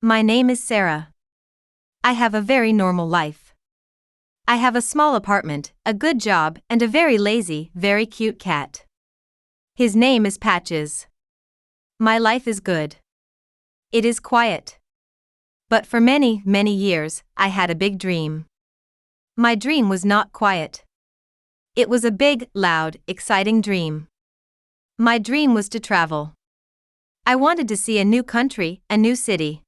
My name is Sara. I have a very normal life. I have a small apartment, a good job, and a very lazy, very cute cat. His name is Patches. My life is good. It is quiet. But for many, many years, I had a big dream. My dream was not quiet. It was a big, loud, exciting dream. My dream was to travel. I wanted to see a new country, a new city.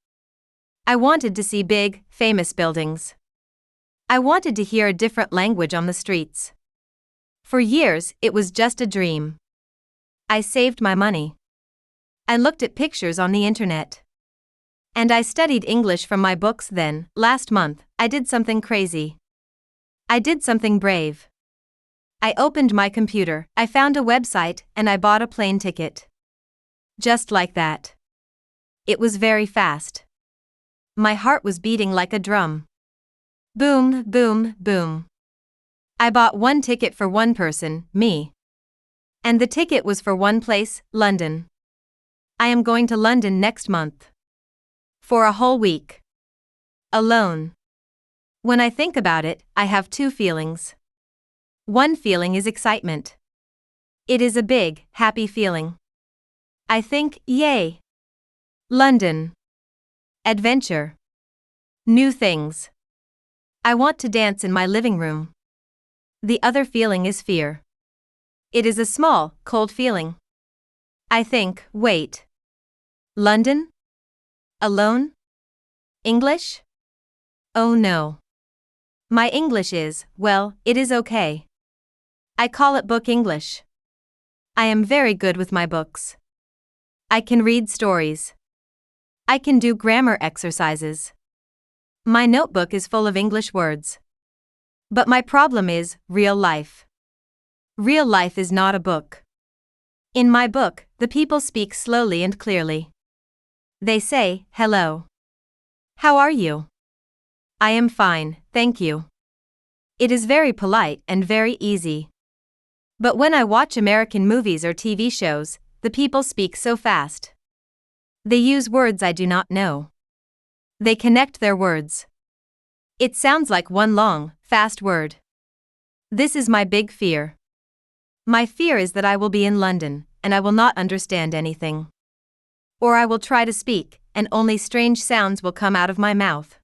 I wanted to see big, famous buildings. I wanted to hear a different language on the streets. For years, it was just a dream. I saved my money. I looked at pictures on the internet. And I studied English from my books. Then, last month, I did something crazy. I did something brave. I opened my computer, I found a website, and I bought a plane ticket. Just like that. It was very fast. My heart was beating like a drum. Boom, boom, boom. I bought one ticket for one person, me. And the ticket was for one place, London. I am going to London next month. For a whole week. Alone. When I think about it, I have two feelings. One feeling is excitement. It is a big, happy feeling. I think, yay! London. Adventure. New things. I want to dance in my living room. The other feeling is fear. It is a small, cold feeling. I think, wait. London? Alone? English? Oh no. My English is, well, it is okay. I call it book English. I am very good with my books. I can read stories. I can do grammar exercises. My notebook is full of English words. But my problem is real life. Real life is not a book. In my book, the people speak slowly and clearly. They say, hello. How are you? I am fine, thank you. It is very polite and very easy. But when I watch American movies or TV shows, the people speak so fast. They use words I do not know. They connect their words. It sounds like one long, fast word. This is my big fear. My fear is that I will be in London, and I will not understand anything. Or I will try to speak, and only strange sounds will come out of my mouth.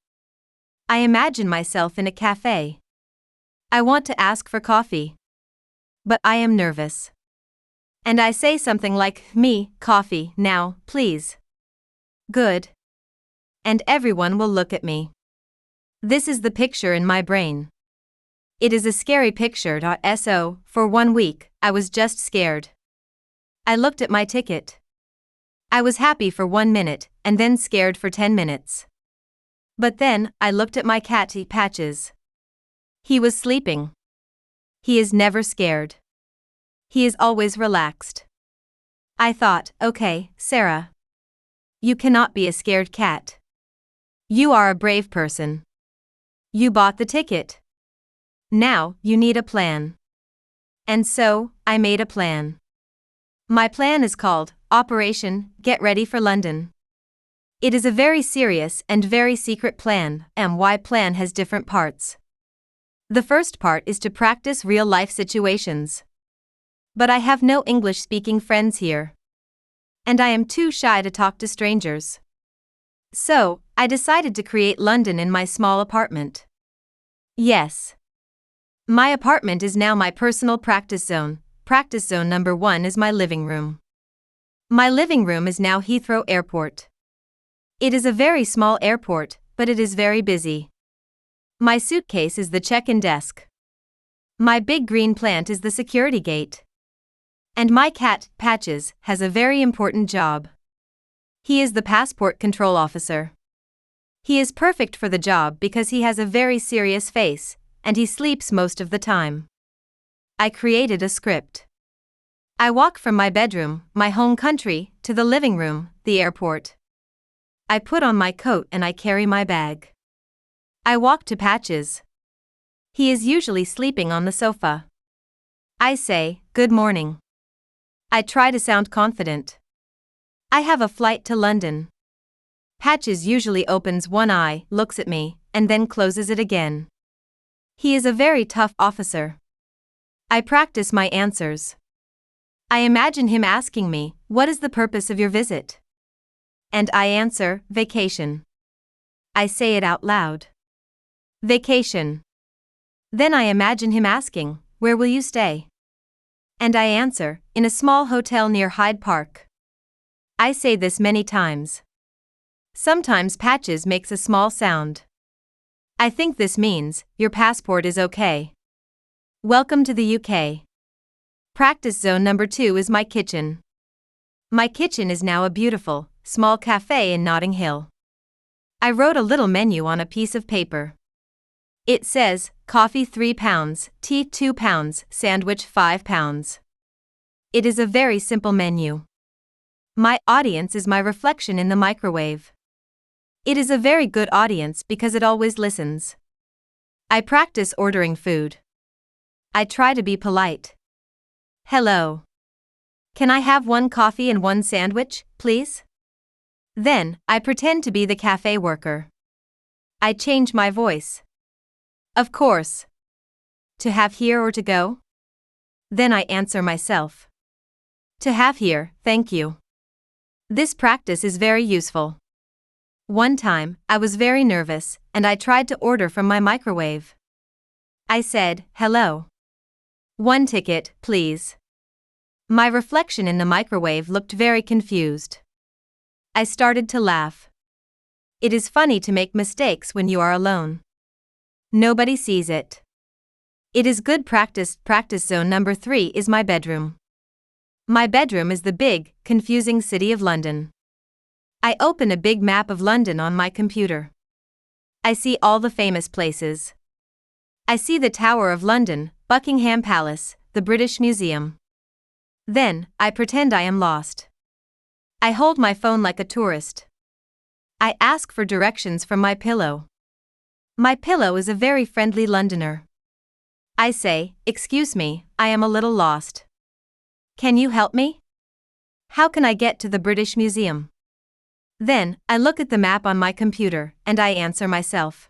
I imagine myself in a cafe. I want to ask for coffee. But I am nervous. And I say something like, me, coffee, now, please. Good. And everyone will look at me. This is the picture in my brain. It is a scary picture. So, for 1 week, I was just scared. I looked at my ticket. I was happy for 1 minute, and then scared for 10 minutes. But then, I looked at my cat, Patches. He was sleeping. He is never scared. He is always relaxed. I thought, okay, Sara. You cannot be a scared cat. You are a brave person. You bought the ticket. Now, you need a plan. And so, I made a plan. My plan is called Operation Get Ready for London. It is a very serious and very secret plan, and why plan has different parts. The first part is to practice real-life situations. But I have no English-speaking friends here. And I am too shy to talk to strangers. So, I decided to create London in my small apartment. Yes. My apartment is now my personal practice zone. Practice zone number 1 is my living room. My living room is now Heathrow Airport. It is a very small airport, but it is very busy. My suitcase is the check-in desk. My big green plant is the security gate. And my cat, Patches, has a very important job. He is the passport control officer. He is perfect for the job because he has a very serious face, and he sleeps most of the time. I created a script. I walk from my bedroom, my home country, to the living room, the airport. I put on my coat and I carry my bag. I walk to Patches. He is usually sleeping on the sofa. I say, good morning. I try to sound confident. I have a flight to London. Patches usually opens one eye, looks at me, and then closes it again. He is a very tough officer. I practice my answers. I imagine him asking me, "What is the purpose of your visit?" And I answer, "Vacation." I say it out loud. Vacation. Then I imagine him asking, "Where will you stay?" And I answer, "In a small hotel near Hyde Park." I say this many times. Sometimes Patches makes a small sound. I think this means, "Your passport is okay. Welcome to the UK." Practice zone number 2 is my kitchen. My kitchen is now a beautiful, small cafe in Notting Hill. I wrote a little menu on a piece of paper. It says, coffee £3, tea £2, sandwich £5. It is a very simple menu. My audience is my reflection in the microwave. It is a very good audience because it always listens. I practice ordering food. I try to be polite. Hello. Can I have 1 coffee and 1 sandwich, please? Then, I pretend to be the cafe worker. I change my voice. Of course. To have here or to go? Then I answer myself. To have here, thank you. This practice is very useful. One time, I was very nervous, and I tried to order from my microwave. I said, "Hello. 1 ticket, please." My reflection in the microwave looked very confused. I started to laugh. It is funny to make mistakes when you are alone. Nobody sees it. It is good practice. Practice zone number 3 is my bedroom. My bedroom is the big, confusing city of London. I open a big map of London on my computer. I see all the famous places. I see the Tower of London, Buckingham Palace, the British Museum. Then, I pretend I am lost. I hold my phone like a tourist. I ask for directions from my pillow. My pillow is a very friendly Londoner. I say, "Excuse me, I am a little lost. Can you help me? How can I get to the British Museum?" Then, I look at the map on my computer, and I answer myself.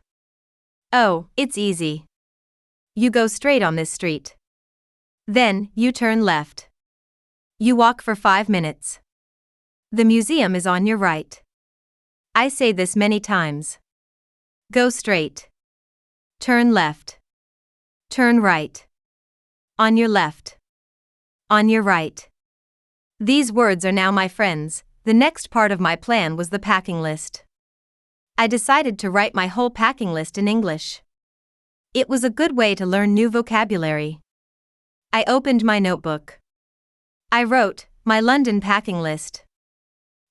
"Oh, it's easy. You go straight on this street. Then, you turn left. You walk for 5 minutes. The museum is on your right." I say this many times. Go straight. Turn left. Turn right. On your left. On your right. These words are now my friends. The next part of my plan was the packing list. I decided to write my whole packing list in English. It was a good way to learn new vocabulary. I opened my notebook. I wrote, "My London packing list."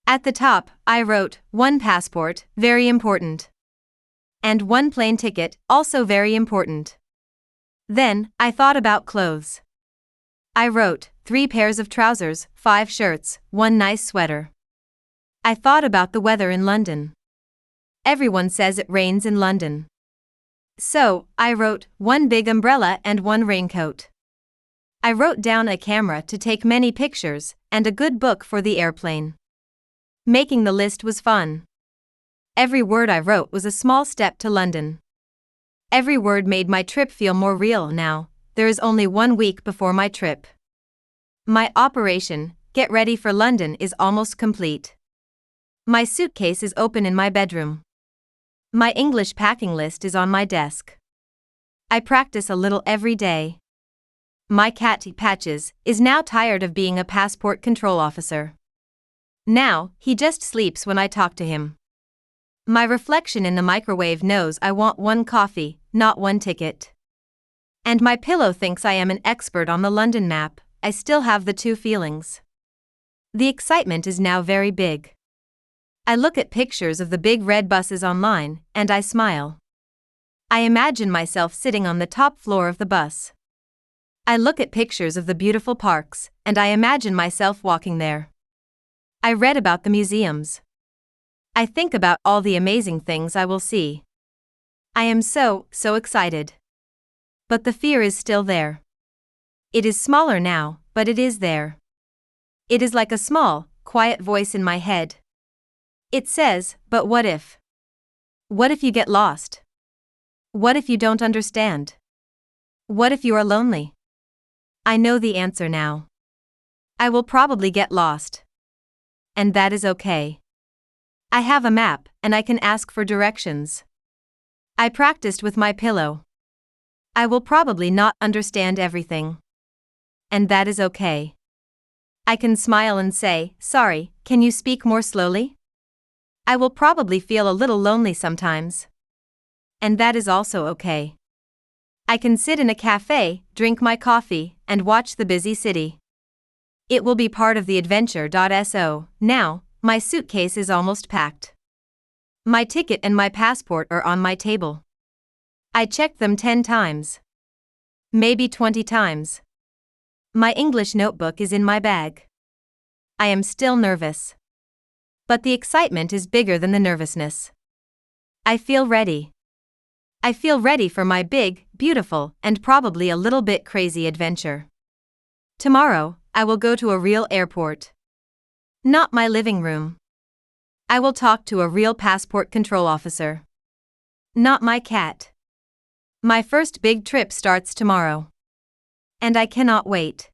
At the top, I wrote, 1 passport, very important. And 1 plane ticket, also very important. Then, I thought about clothes. I wrote, 3 pairs of trousers, 5 shirts, 1 nice sweater. I thought about the weather in London. Everyone says it rains in London. So, I wrote, 1 big umbrella and 1 raincoat. I wrote down a camera to take many pictures, and a good book for the airplane. Making the list was fun. Every word I wrote was a small step to London. Every word made my trip feel more real now. There is only 1 week before my trip. My operation, Get Ready for London, is almost complete. My suitcase is open in my bedroom. My English packing list is on my desk. I practice a little every day. My cat, Patches, is now tired of being a passport control officer. Now, he just sleeps when I talk to him. My reflection in the microwave knows I want 1 coffee, not 1 ticket. And my pillow thinks I am an expert on the London map. I still have the 2 feelings. The excitement is now very big. I look at pictures of the big red buses online, and I smile. I imagine myself sitting on the top floor of the bus. I look at pictures of the beautiful parks, and I imagine myself walking there. I read about the museums. I think about all the amazing things I will see. I am so excited. But the fear is still there. It is smaller now, but it is there. It is like a small, quiet voice in my head. It says, but what if? What if you get lost? What if you don't understand? What if you are lonely? I know the answer now. I will probably get lost. And that is okay. I have a map, and I can ask for directions. I practiced with my pillow. I will probably not understand everything. And that is okay. I can smile and say, sorry, can you speak more slowly? I will probably feel a little lonely sometimes. And that is also okay. I can sit in a cafe, drink my coffee, and watch the busy city. It will be part of the adventure. So, now, my suitcase is almost packed. My ticket and my passport are on my table. I checked them 10 times. Maybe 20 times. My English notebook is in my bag. I am still nervous. But the excitement is bigger than the nervousness. I feel ready. I feel ready for my big, beautiful, and probably a little bit crazy adventure. Tomorrow, I will go to a real airport. Not my living room. I will talk to a real passport control officer. Not my cat. My first big trip starts tomorrow. And I cannot wait.